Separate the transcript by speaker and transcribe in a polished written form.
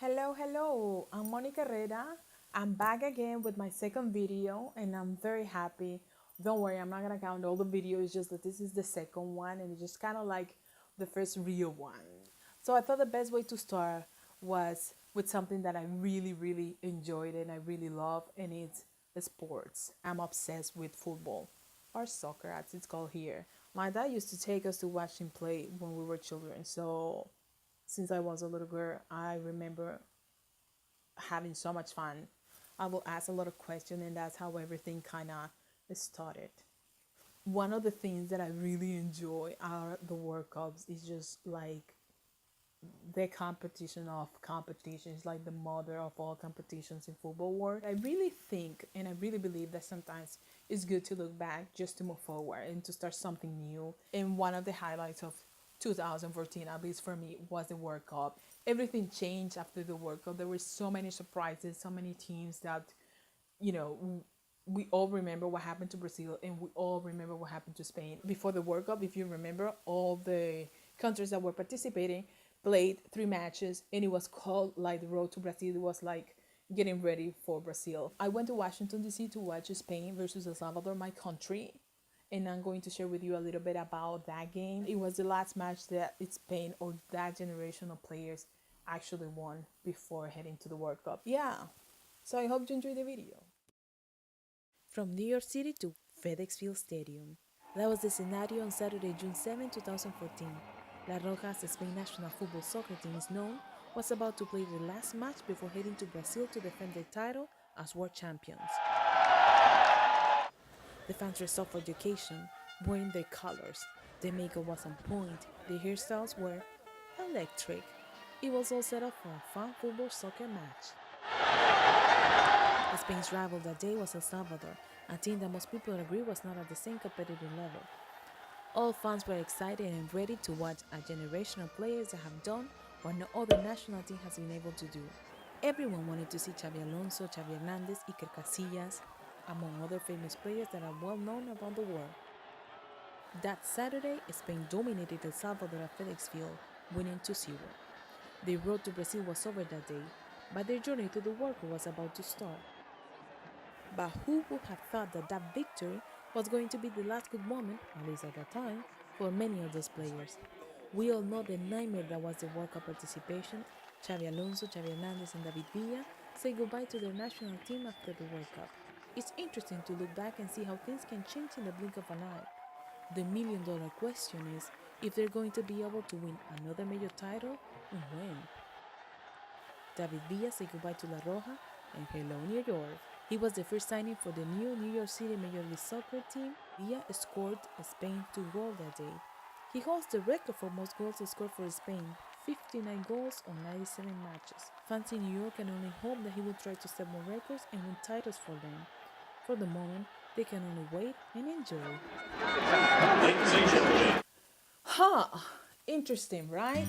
Speaker 1: Hello, I'm Monica Herrera. I'm back again with my second video and I'm very happy. Don't worry, I'm not gonna count all the videos, just that this is the second one and it's just kind of like the first real one. So I thought the best way to start was with something that I really enjoyed and I really love, and it's sports. I'm obsessed with football, or soccer as it's called here. My dad used to take us to watch him play when we were children, so since I was a little girl, I remember having so much fun. I will ask a lot of questions, and that's how everything kind of started. One of the things that I really enjoy are the World Cups. Is just like the competition of competitions, like the mother of all competitions in football world. I really think and I really believe that sometimes it's good to look back just to move forward and to start something new. And one of the highlights of 2014, at least for me, was the World Cup. Everything changed after the World Cup. There were so many surprises, so many teams that, you know, we all remember what happened to Brazil and we all remember what happened to Spain. Before the World Cup, if you remember, all the countries that were participating played 3 matches and it was called like the road to Brazil. It was like getting ready for Brazil. I went to Washington DC to watch Spain versus El Salvador, my country, and I'm going to share with you a little bit about that game. It was the last match that Spain or that generation of players actually won before heading to the World Cup. Yeah, so I hope you enjoy the video.
Speaker 2: From New York City to FedEx Field Stadium. That was the scenario on Saturday, June 7, 2014. La Roja's Spain national football soccer team is known was about to play the last match before heading to Brazil to defend their title as world champions. The fans dressed up for the occasion, wearing their colors. Their makeup was on point, their hairstyles were electric. It was all set up for a fun football soccer match. Spain's rival that day was El Salvador, a team that most people agree was not at the same competitive level. All fans were excited and ready to watch a generation of players that have done what no other national team has been able to do. Everyone wanted to see Xavi Alonso, Xavi Hernandez, Iker Casillas, among other famous players that are well known around the world. That Saturday, Spain dominated El Salvador at FedEx Field, winning 2-0. Their road to Brazil was over that day, but their journey to the World Cup was about to start. But who would have thought that that victory was going to be the last good moment, at least at that time, for many of those players? We all know the nightmare that was the World Cup participation. Xavi Alonso, Xavi Hernandez, and David Villa say goodbye to their national team after the World Cup. It's interesting to look back and see how things can change in the blink of an eye. The million-dollar question is if they're going to be able to win another major title and when. David Villa said goodbye to La Roja and hello New York. He was the first signing for the new New York City Major League Soccer team. Villa scored Spain 2 goals that day. He holds the record for most goals scored for Spain, 59 goals on 97 matches. Fans in New York can only hope that he will try to set more records and win titles for them. For the moment, they can only wait and enjoy.
Speaker 1: Huh, interesting, right?